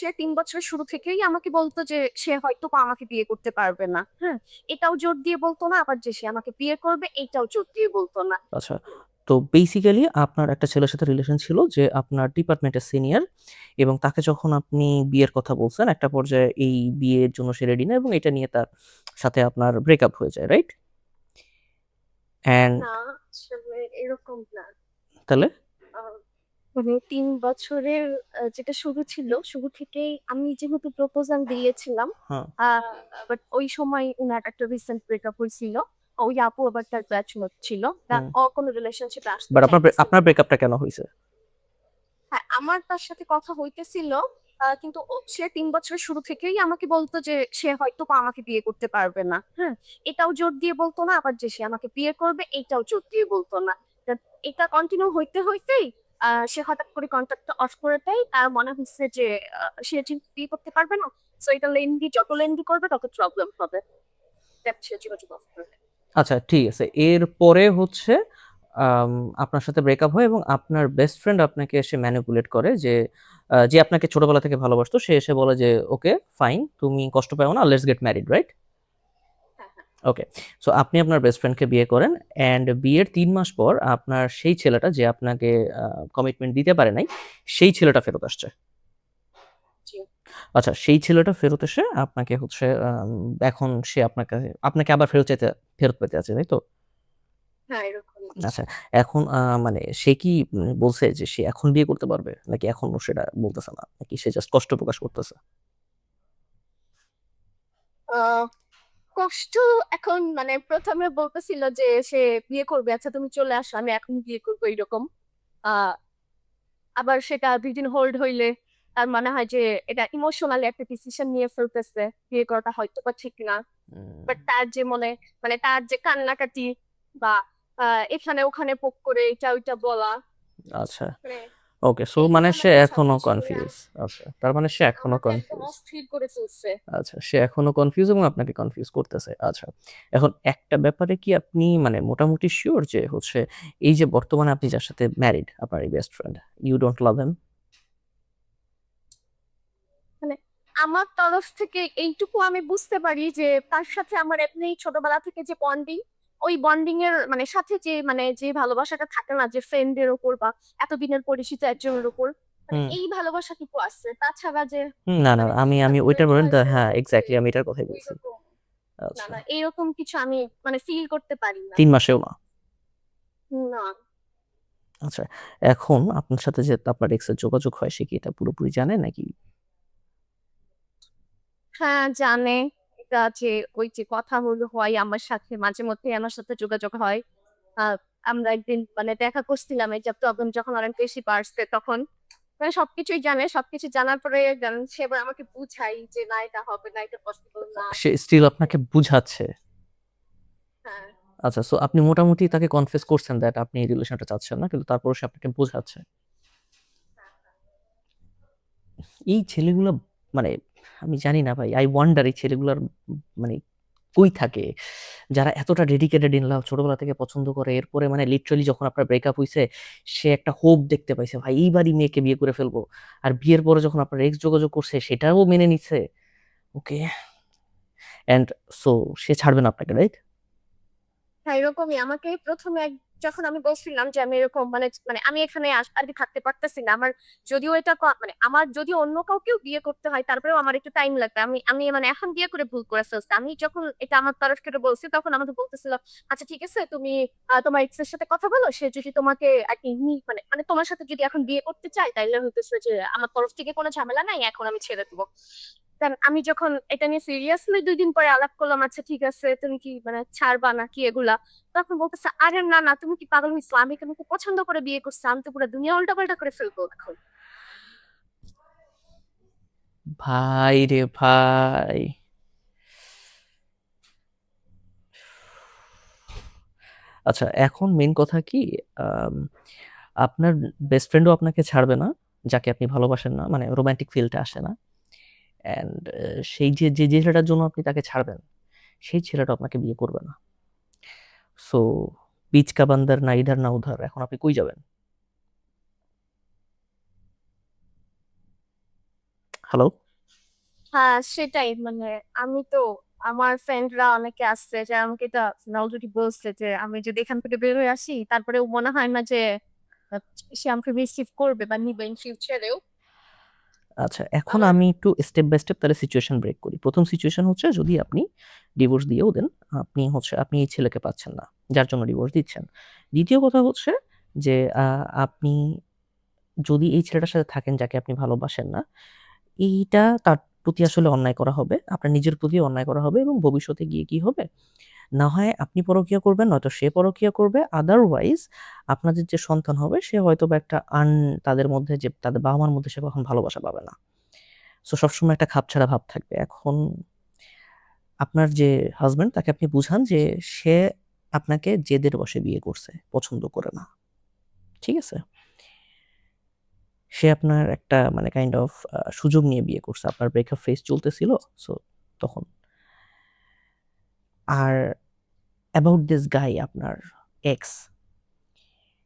সে ৩ বছরের শুরু থেকেই আমাকে বলতো যে সে হয়তোবা আমাকে বিয়ে করতে পারবে না। হ্যাঁ? এটাও জোর দিয়ে বলতো না, আবার যে সে আমাকে বিয়ে করবে এইটাও জোর দিয়ে বলতো না। আচ্ছা। তো বেসিক্যালি আপনার একটা ছেলের সাথে রিলেশন ছিল যে আপনার ডিপার্টমেন্টের সিনিয়র এবং তাকে যখন আপনি বিয়ের কথা বলছেন, একটা পর্যায়ে এই বিয়ের জন্য সে রেডি না এবং এটা নিয়ে তার সাথে আপনার ব্রেকআপ হয়ে যায়, রাইট? অ্যান্ড না, আসলে এরকম না। তাহলে? আ মানে ৩ বছরের যেটা শুরু ছিল, শুরু থেকেই আমি যেহেতু প্রপোজাল দিয়েছিলাম, হ্যাঁ। আ বাট ওই সময় উনার একটা রিসেন্ট ব্রেকআপ হইছিল। ওই আপু আবার তার ব্যাচমেট ছিল। হুম। ও কোনো রিলেশনশিপ এ আসতে বাট চাইতেছিল আপনার না। ব্রেকআপটা কেন হইছে? হ্যাঁ, আমার তার সাথে কথা হইতেছিল। কিন্তু সে ৩ বছরের শুরু থেকেই আমাকে বলতো যে সে হয়তোবা আমাকে বিয়ে করতে পারবে না। হ্যাঁ? এটাও জোর দিয়ে বলতো না, আবার যে সে আমাকে বিয়ে করবে এইটাও জোর দিয়ে বলতো না। তা এটা কন্টিনিউ হইতেই সে হঠাৎ করে কনট্যাক্টটা অফ করে দেয়। তার মনে হচ্ছে যে সে যেহেতু বিয়ে করতে পারবে না, সো এটা যত লেন্দি করবে তত প্রবলেম হবে। দ্যাট সে যোগাযোগ অফ করে দেয়। আচ্ছা, ঠিক আছে। এরপরে হচ্ছে আম আপনার সাথে ব্রেকআপ হয় এবং আপনার বেস্ট ফ্রেন্ড আপনাকে এসে ম্যানিপুলেট করে যে যে আপনাকে ছোটবেলা থেকে ভালোবাসতো সে এসে বলে যে, "ওকে, ফাইন। তুমি কষ্ট পাও না। Let's get married." রাইট? হ্যাঁ, হ্যাঁ। ওকে। সো আপনি আপনার বেস্ট ফ্রেন্ডকে বিয়ে করেন অ্যান্ড বিয়ের ৩ মাস পর আপনার সেই ছেলেটা যে আপনাকে আ কমিটমেন্ট দিতে পারে নাই, সেই ছেলেটা ফেরত আসছে। জি। আচ্ছা, সেই ছেলেটা ফেরত এসে আপনাকে হচ্ছে এখন সে আপনাকে আবার ফেরত পেতে আছে, তাই তো? হ্যাঁ, এরকমই। আচ্ছা, এখন মানে সে কি বলছে যে সে এখন বিয়ে করতে পারবে? নাকি এখনো সেটা বলতেছে না? নাকি সে জাস্ট কষ্ট প্রকাশ করতেছে? আ কষ্ট এখন মানে ১ম এ বলতেছিল যে সে বিয়ে করবে। আচ্ছা তুমি চলে আসো। আমি এখন বিয়ে করব এইরকম। আ আবার সেটা ২ দিন হোল্ড হইলে তার মনে হয় যে এটা ইমোশনালি একটা ডিসিশন নিয়ে ফেলতেছে। বিয়ে করাটা হয়তোবা ঠিক না। উম বাট তার যে মানে তার যে কান্নাকাটি বা আ এখানে ওখানে পোক করে এটা ওইটা বলা, আচ্ছা। মানে ওকে। সো এইগুলো মানে সে আমাকে এখনো সবকিছু মিলে কনফিউজ। আচ্ছা। তার মানে সে এখনো আমাকে একদম কনফিউজ। অস্থির করে ফেলছে। আচ্ছা, সে এখনো কনফিউজ এবং আপনাকে কনফিউজ করতেছে। আচ্ছা। এখন একটা ব্যাপারে কি আপনি মানে মোটামুটি সিউর যে হচ্ছে এই যে বর্তমানে আপনি যার সাথে ম্যারিড, আপনার এই best friend, you don't love him? মানে আমার তরফ থেকে এইটুকু আমি বুঝতে পারি যে তার সাথে আমার এমনি ছোটবেলা থেকে যে বন্ডিং, ওই বন্ডিং এর মানে সাথে যে ভালোবাসাটা থাকে না যে ফ্রেন্ড এর উপর বা এতদিনের পরিচিত একজনের উপর, মানে হুম। এই ভালোবাসাটুকু আছে। তাছাড়া যে না, না, মানে আমি আত্মীয় ওইটার বলেন স্বজনের হ্যাঁ, মধ্যে এক্সাক্টলি আমি এটার কথাই বলছি। ওইরকম না, আচ্ছা। না এরকম কিছু আমি মানে ফিল করতে পারি না। ৩ মাসেও না? না। আচ্ছা। এখন আপনার সাথে যে আপনার এক্স এর যোগাযোগ হয় সে কি এটা পুরোপুরি জানে নাকি? হ্যাঁ, জানে। এটা যে ওই যে কথা হয় আমার সাথে মাঝে মধ্যেই আমার সাথে যোগাযোগ হয়। আ আমরা একদিন মানে দেখা করছিলাম এই যে প্রবলেম যখন অনেক বেশি বাড়ছে তখন। মানে সবকিছুই জানে। সবকিছু জানার পরে সে এবার আমাকে বুঝাই যে না এটা হবে না, এটা পসিবল না। সে স্টিল আপনাকে বুঝাচ্ছে। হ্যাঁ। আচ্ছা, সো আপনি মোটামুটি তাকে কনফেস করছেন দ্যাট আপনি এই রিলেশনটা চাচ্ছেন না। কিন্তু তারপরেও সে আপনাকে বোঝাচ্ছে। এই ছেলেগুলা মানে আমি জানি না ভাই। I wonder এই ছেলেগুলার মানে কই থাকে? যারা এতটা ডেডিকেটেড ইন লাভ ছোটবেলা থেকে পছন্দ করে। এরপরে মানে লিটারালি যখন আপনার ব্রেকআপ হইছে, সে একটা হোপ দেখতে পাইছে। ভাই এইবারই মেয়েকে বিয়ে করে ফেলবো। আর বিয়ের পরে যখন আপনার এক্স যোগাযোগ করছে সেটাও মেনে নিছে। ওকে। অ্যান্ড সো সে ছাড়বে না আপনাকে, রাইট? হ্যাঁ, এরকমই আমাকে ১ম যখন আমি বলছিলাম যে আমি এরকম মানে আমি এখানে আরকি থাকতে পারতেছি না। আমার যদিও এটা মানে আমার যদি অন্য কাউকেও বিয়ে করতে হয় তারপরেও আমার একটু টাইম লাগবে। আমি আমি মানে এখন বিয়ে করে ভুল করে ফেলছি। আমি যখন এটা আমার তরফ থেকে বলছি তখন আমাকে বলতেছিল, "আচ্ছা ঠিক আছে তুমি তোমার এক্স এর সাথে কথা বলো। সে যদি তোমাকে আরকি মানে তোমার সাথে যদি এখন বিয়ে করতে চায় তাইলে হইতেছে যে আমার তরফ থেকে কোনো ঝামেলা নাই। এখন আমি ছেড়ে দিব।" দেন আমি যখন এটা নিয়ে সিরিয়াসলি ২ দিন পরে আলাপ করলাম, "আচ্ছা ঠিক আছে তুমি কি মানে ছাড়বা নাকি এগুলা?" তখন বলতেছে, "আরে না, না তুমি কি পাগল হইছো? আমি তোমাকে পছন্দ করে বিয়ে করছি। আমি তো পুরা দুনিয়া উল্টাপাল্টা করে ফেলবো এখন।" ভাই রে ভাই! আচ্ছা, এখন মেইন কথা কি আম আপনার বেস্ট ফ্রেন্ডও আপনাকে ছাড়বে না, যাকে আপনি ভালোবাসেন না। মানে রোমান্টিক ফিলটা আসে না। অ্যান্ড সেই যে ছেলেটার জন্য আপনি তাকে ছাড়বেন, সেই ছেলেটা আপনাকে বিয়ে করবে না। সো বীচ কা বান্দার না ইধার না উধার। এখন আপনি কই যাবেন? হ্যালো? হ্যাঁ, সেটাই মানে আমি তো আমার ফ্রেন্ডরা অনেকে আসছে যে আমাকে এটা অলরেডি বলছে যে আমি যদি এখান থেকে বের হয়ে আসি তারপরেও মনে হয় না যে আ সে আমাকে রিসিভ করবে বা নিবে ইন ফিউচারেও। আচ্ছা, এখন আমার আমি একটু স্টেপ বাই স্টেপ তাহলে সিচুয়েশন ব্রেক করি। ১ম সিচুয়েশন হচ্ছে যদি আপনি ডিভোর্স দিয়েও দেন, আপনি এই ছেলেকে পাচ্ছেন না, যার জন্য ডিভোর্স দিচ্ছেন। ২য় কথা হচ্ছে যে আপনি যদি এই ছেলেটার সাথে থাকেন যাকে আপনি ভালোবাসেন না, এইটা তার প্রতি আসলে অন্যায় করা হবে। আপনার নিজের প্রতিও অন্যায় করা হবে এবং ভবিষ্যতে গিয়ে কি হবে? না হয় আপনি পরকীয়া করবেন, নয়তো সে পরকীয়া করবে। আদারওয়াইজ আপনাদের যে সন্তান হবে সে হয়তোবা একটা তাদের মধ্যে যে তাদের বাবা-মার মধ্যে সে কখনো ভালোবাসা পাবে না। সো সবসময় একটা খাপছাড়া ভাব থাকবে। এখন আপনার যে হাসব্যান্ড তাকে আপনি বুঝান যে সে আপনাকে জেদের বশে বিয়ে করছে, পছন্দ করে না। ঠিক আছে? সে আপনার একটা মানে কাইন্ড অফ সুযোগ নিয়ে বিয়ে করছে। আপনার ব্রেকআপ ফেজ চলতেছিল। সো তখন। আর অ্যাবাউট দিস গাই আপনার এক্স,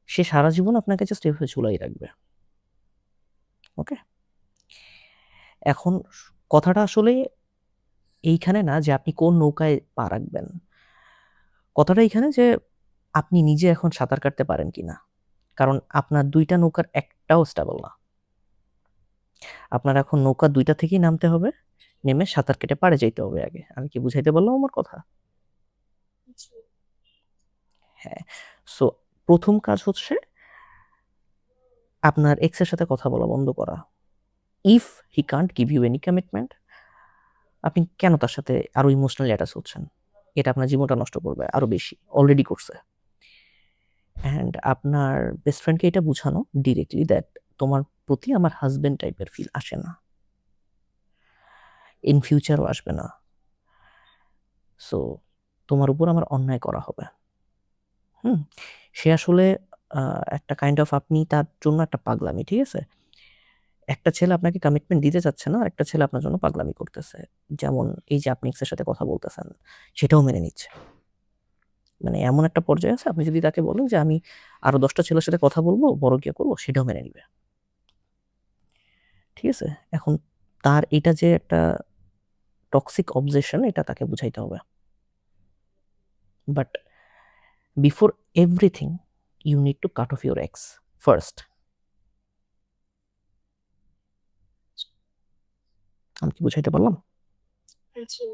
সে সারা জীবন আপনাকে জাস্ট এভাবে ঝুলাই রাখবে। ওকে? এখন কথাটা আসলে এইখানে না যে আপনি কোন নৌকায় পা রাখবেন। কথাটা এইখানে যে আপনি নিজে এখন সাঁতার কাটতে পারেন কিনা। কারণ আপনার ২ টা নৌকার একটাও স্টেবল না। আপনার এখন নৌকা ২ টা থেকেই নামতে হবে। নেমে সাঁতার কেটে পাড়ে যাইতে হবে আগে। আমি কি বুঝাইতে পারলাম আমার কথা? জি। হ্যাঁ। সো ১ম কাজ হচ্ছে আপনার এক্স এর সাথে কথা বলা বন্ধ করা। If he can't give you any commitment, আপনি কেন তার সাথে আরো ইমোশনালি অ্যাটাচ হচ্ছেন? এটা আপনার জীবনটা নষ্ট করবে আরো বেশি। অলরেডি করছে। অ্যান্ড আপনার বেস্ট ফ্রেন্ডকে এটা বুঝানো ডিরেক্টলি দ্যাট তোমার প্রতি আমার হাসব্যান্ড টাইপের ফিল আসে না। ইন ফিউচারও আসবে না। সো তোমার উপর আমার অন্যায় করা হবে। হুম? সে আসলে আ একটা কাইন্ড অফ আপনি তার জন্য একটা পাগলামি, ঠিক আছে? একটা ছেলে আপনাকে কমিটমেন্ট দিতে চাচ্ছে না, আরেকটা ছেলে আপনার জন্য পাগলামি করতেছে। যেমন এই যে আপনি এক্স এর সাথে কথা বলতেছেন, সেটাও মেনে নিচ্ছে। মানে এমন একটা পর্যায়ে আছে আপনি যদি তাকে বলেন যে আমি আরো ১০ টা ছেলের সাথে কথা বলব, পরকীয়া করব, সেটাও মেনে নিবে। ঠিক আছে? এখন তার এটা যে একটা টক্সিক অবজেশন এটা তাকে বুঝাইতে হবে। But before everything you need to cut off your ex first. আমি কি বুঝাইতে পারলাম? জি।